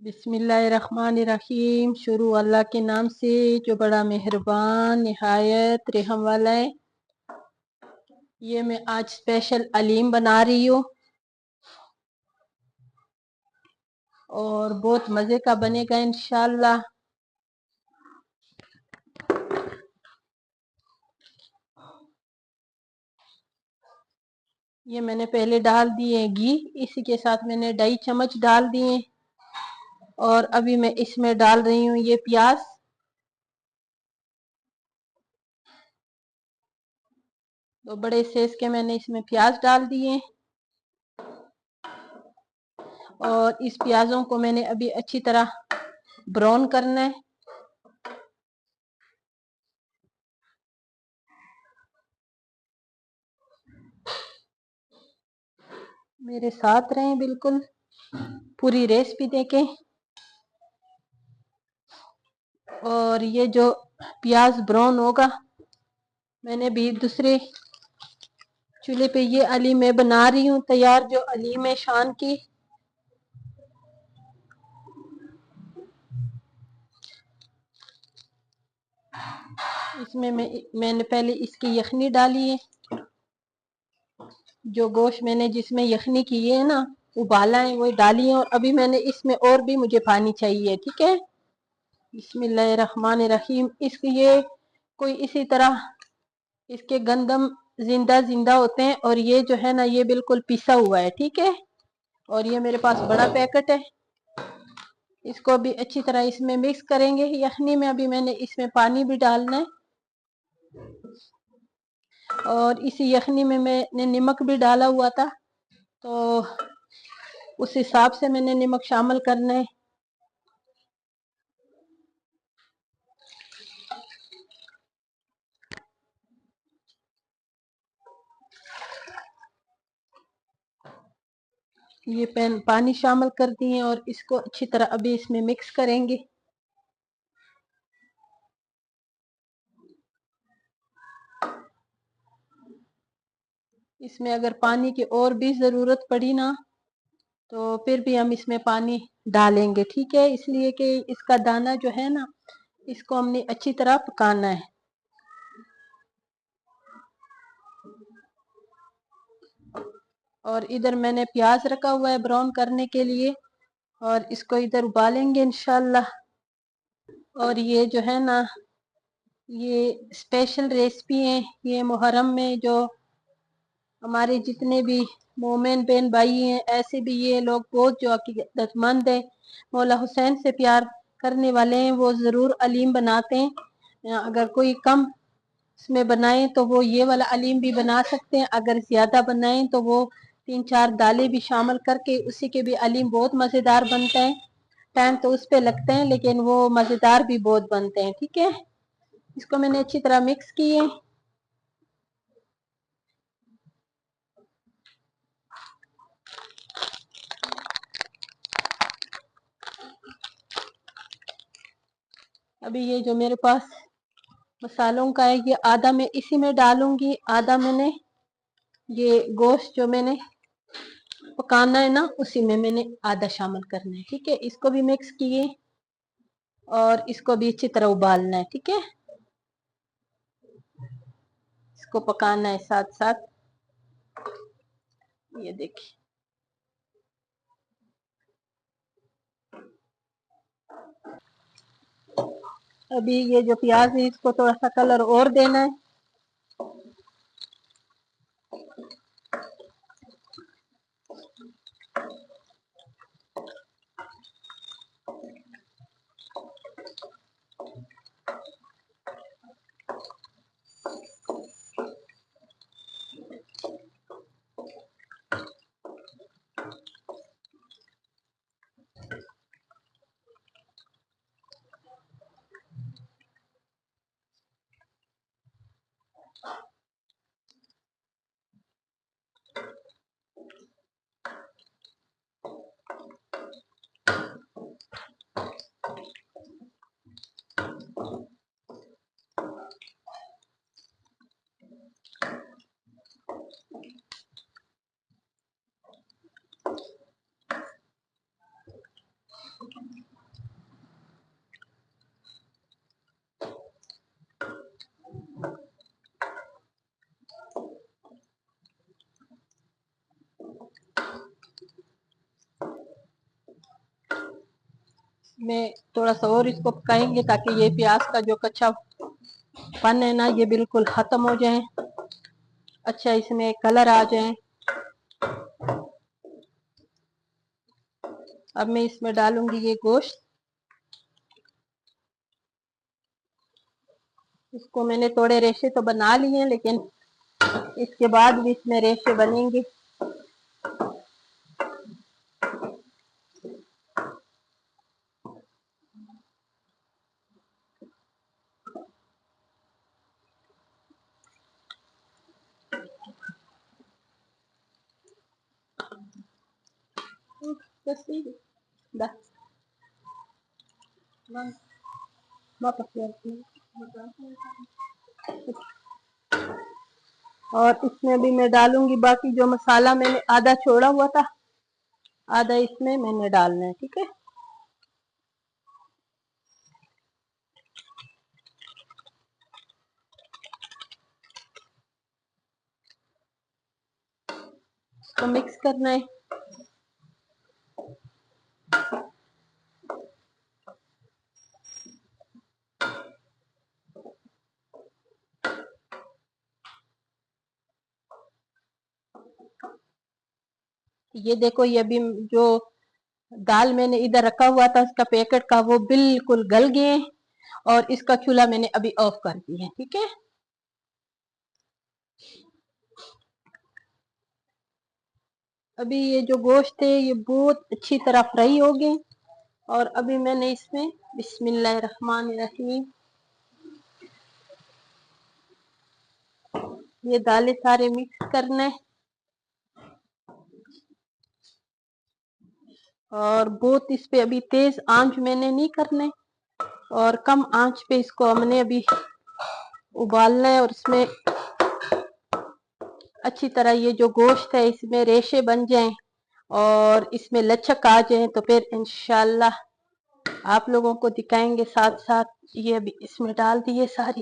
बिस्मिल्लाहिर्रहमानिर्रहीम। शुरू अल्लाह के नाम से जो बड़ा मेहरबान निहायत रहम वाला है। ये मैं आज स्पेशल अलीम बना रही हूँ और बहुत मज़े का बनेगा इंशाल्लाह। ये मैंने पहले डाल दिए घी, इसी के साथ मैंने 2.5 चम्मच डाल दिए और अभी मैं इसमें डाल रही हूँ ये प्याज। तो बड़े साइज के मैंने इसमें प्याज डाल दिए और इस प्याजों को मैंने अभी अच्छी तरह ब्राउन करना है। मेरे साथ रहें बिल्कुल पूरी रेसिपी देखें। और ये जो प्याज ब्राउन होगा, मैंने भी दूसरे चूल्हे पे ये अलीम मैं बना रही हूँ तैयार, जो अलीम है शान की। इसमें मैंने पहले इसकी यखनी डाली है। जो गोश्त मैंने जिसमें यखनी की है ना, उबाला है, वो डाली है। और अभी मैंने इसमें और भी मुझे पानी चाहिए, ठीक है। बिस्मिल्लाहिर्रहमानिर्रहीम। इसके ये कोई इसी तरह इसके गंदम जिंदा जिंदा होते हैं और ये जो है ना, ये बिल्कुल पिसा हुआ है, ठीक है। और ये मेरे पास बड़ा पैकेट है। इसको अभी अच्छी तरह इसमें मिक्स करेंगे यखनी में। अभी मैंने इसमें पानी भी डालना है और इसी यखनी में मैंने नमक भी डाला हुआ था, तो उस हिसाब से मैंने नमक शामिल करना है। ये पानी शामिल कर दिए और इसको अच्छी तरह अभी इसमें मिक्स करेंगे। इसमें अगर पानी की और भी ज़रूरत पड़ी ना, तो फिर भी हम इसमें पानी डालेंगे, ठीक है। इसलिए कि इसका दाना जो है ना, इसको हमने अच्छी तरह पकाना है। और इधर मैंने प्याज रखा हुआ है ब्राउन करने के लिए और इसको इधर उबालेंगे इंशाल्लाह। और ये जो है ना, ये स्पेशल रेसिपी है। ये मुहर्रम में जो हमारे जितने भी मोमेन बहन भाई हैं, ऐसे भी ये लोग बहुत जो अकीदतमंद है, मौला हुसैन से प्यार करने वाले हैं, वो ज़रूर अलीम बनाते हैं। अगर कोई कम इसमें बनाएं तो वो ये वाला अलीम भी बना सकते हैं। अगर ज़्यादा बनाएं तो वो 3-4 दालें भी शामिल करके उसी के भी अलीम बहुत मज़ेदार बनता है। टाइम तो उस पे लगते हैं लेकिन वो मज़ेदार भी बहुत बनते हैं, ठीक है। इसको मैंने अच्छी तरह मिक्स किए। अभी ये जो मेरे पास मसालों का है, ये आधा मैं इसी में डालूंगी, आधा मैंने ये गोश्त जो मैंने पकाना है ना, उसी में मैंने आधा शामिल करना है, ठीक है। इसको भी मिक्स किए और इसको भी अच्छी तरह उबालना है, ठीक है। इसको पकाना है साथ साथ। ये देखिए, अभी ये जो प्याज है इसको थोड़ा सा कलर और देना है। में थोड़ा सा और इसको पकाएंगे ताकि ये प्याज का जो कच्चा पन है ना ये बिल्कुल खत्म हो जाए, अच्छा इसमें कलर आ जाए। अब मैं इसमें डालूंगी ये गोश्त। इसको मैंने थोड़े रेशे तो बना लिए हैं, लेकिन इसके बाद भी इसमें रेशे बनेंगे। और इसमें भी मैं डालूंगी बाकी जो मसाला मैंने आधा छोड़ा हुआ था, आधा इसमें मैंने डालना है, ठीक है। इसको मिक्स करना है। ये देखो, ये भी जो दाल मैंने इधर रखा हुआ था इसका पैकेट का, वो बिल्कुल गल गए और इसका चूल्हा मैंने अभी ऑफ कर दिया है, ठीक है। अभी ये जो गोश्त है ये बहुत अच्छी तरह फ्राई हो गए और अभी मैंने इसमें बिस्मिल्लाहिर्रहमानिर्रहीम ये दालें सारे मिक्स करना है और बहुत इस पे अभी तेज आंच मैंने नहीं करना है और कम आंच पे इसको हमने अभी उबालना है और इसमें अच्छी तरह ये जो गोश्त है इसमें रेशे बन जाएं और इसमें लचक आ जाए तो फिर इंशाल्लाह आप लोगों को दिखाएंगे साथ साथ। ये अभी इसमें डाल दिए सारी।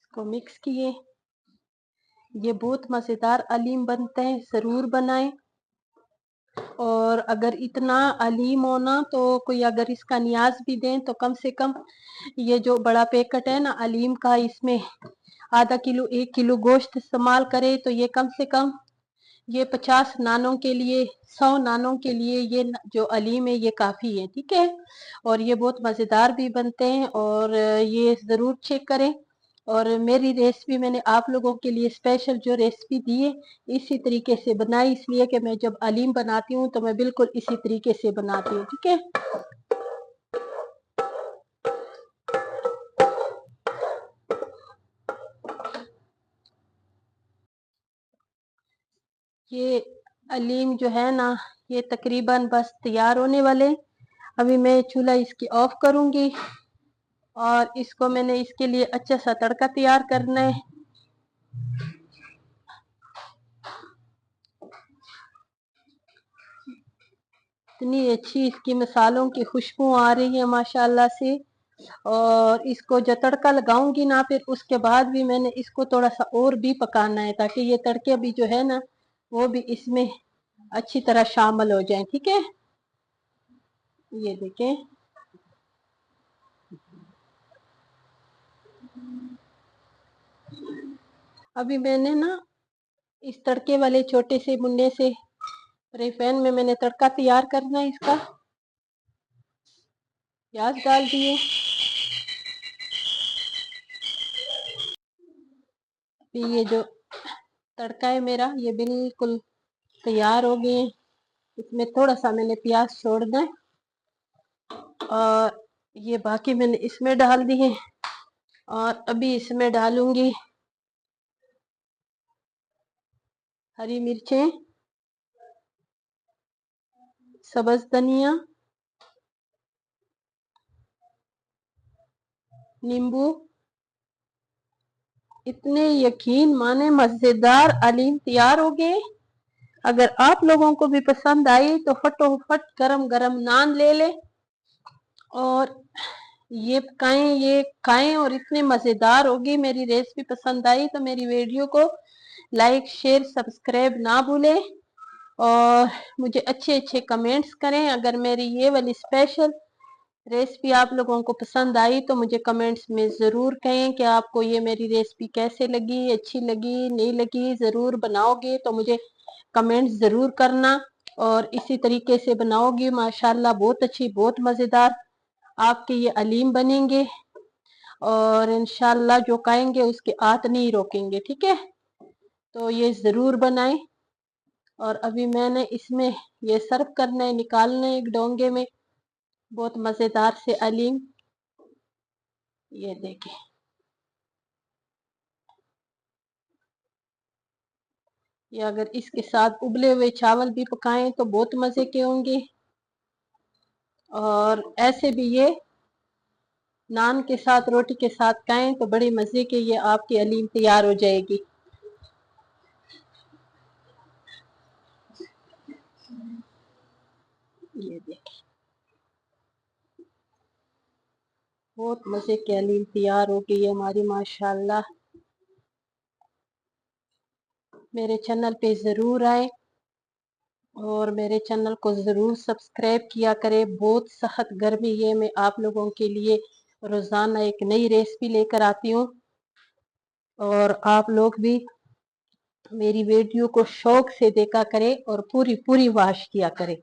इसको मिक्स किए। ये बहुत मजेदार अलीम बनते हैं, जरूर बनाएं। और अगर इतना अलीम होना तो कोई अगर इसका नियाज भी दें तो कम से कम ये जो बड़ा पैकेट है ना अलीम का, इसमें आधा किलो 1 किलो गोश्त इस्तेमाल करे तो ये कम से कम ये 50 नानों के लिए, 100 नानों के लिए ये जो अलीम है ये काफ़ी है, ठीक है। और ये बहुत मज़ेदार भी बनते हैं और ये ज़रूर चेक करें। और मेरी रेसिपी मैंने आप लोगों के लिए स्पेशल जो रेसिपी दी है इसी तरीके से बनाई, इसलिए कि मैं जब अलीम बनाती हूँ तो मैं बिल्कुल इसी तरीके से बनाती हूँ, ठीक है। ये अलीम जो है ना ये तकरीबन बस तैयार होने वाले। अभी मैं चूल्हा इसकी ऑफ करूंगी और इसको मैंने इसके लिए अच्छा सा तड़का तैयार करना है। इतनी अच्छी इसकी मसालों की खुशबू आ रही है माशाल्लाह से। और इसको जो तड़का लगाऊंगी ना फिर उसके बाद भी मैंने इसको थोड़ा सा और भी पकाना है ताकि ये तड़के भी जो है ना वो भी इसमें अच्छी तरह शामिल हो जाए, ठीक है। ये देखें, अभी मैंने ना इस तड़के वाले छोटे से मुन्ने से फ्राई पैन में मैंने तड़का तैयार करना है। इसका प्याज डाल दिए। फिर ये जो तड़का है मेरा ये बिल्कुल तैयार हो गए। इसमें थोड़ा सा मैंने प्याज छोड़ना है और ये बाकी मैंने इसमें डाल दिए। और अभी इसमें डालूंगी हरी मिर्चें, सब्ज धनिया, नींबू। इतने यकीन माने मजेदार अलीम तैयार हो गए। अगर आप लोगों को भी पसंद आई तो फटोफट गरम गरम नान ले ले और ये पकाएं, ये खाएं और इतने मजेदार होगी। मेरी रेसिपी पसंद आई तो मेरी वीडियो को लाइक शेयर सब्सक्राइब ना भूलें और मुझे अच्छे अच्छे कमेंट्स करें। अगर मेरी ये वाली स्पेशल रेसिपी आप लोगों को पसंद आई तो मुझे कमेंट्स में ज़रूर कहें कि आपको ये मेरी रेसिपी कैसे लगी, अच्छी लगी, नहीं लगी। ज़रूर बनाओगे तो मुझे कमेंट्स ज़रूर करना और इसी तरीके से बनाओगी माशाल्लाह बहुत अच्छी, बहुत मज़ेदार आपके ये अलीम बनेंगे और इंशाल्लाह जो खाएंगे उसके हाथ नहीं रोकेंगे। ठीक है, तो ये ज़रूर बनाएं। और अभी मैंने इसमें ये सर्व करना है, निकालना है एक डोंगे में, बहुत मज़ेदार से अलीम। ये देखें, ये अगर इसके साथ उबले हुए चावल भी पकाएं तो बहुत मज़े के होंगे और ऐसे भी ये नान के साथ रोटी के साथ खाएं तो बड़े मज़े के ये आपकी अलीम तैयार हो जाएगी। ये देखें, बहुत मज़े के अलीम तैयार हो गई है हमारी माशाल्लाह। मेरे चैनल पे ज़रूर आए और मेरे चैनल को ज़रूर सब्सक्राइब किया करें। बहुत सख्त गर्मी है, मैं आप लोगों के लिए रोज़ाना एक नई रेसिपी लेकर आती हूँ और आप लोग भी मेरी वीडियो को शौक से देखा करें और पूरी पूरी वॉच किया करें।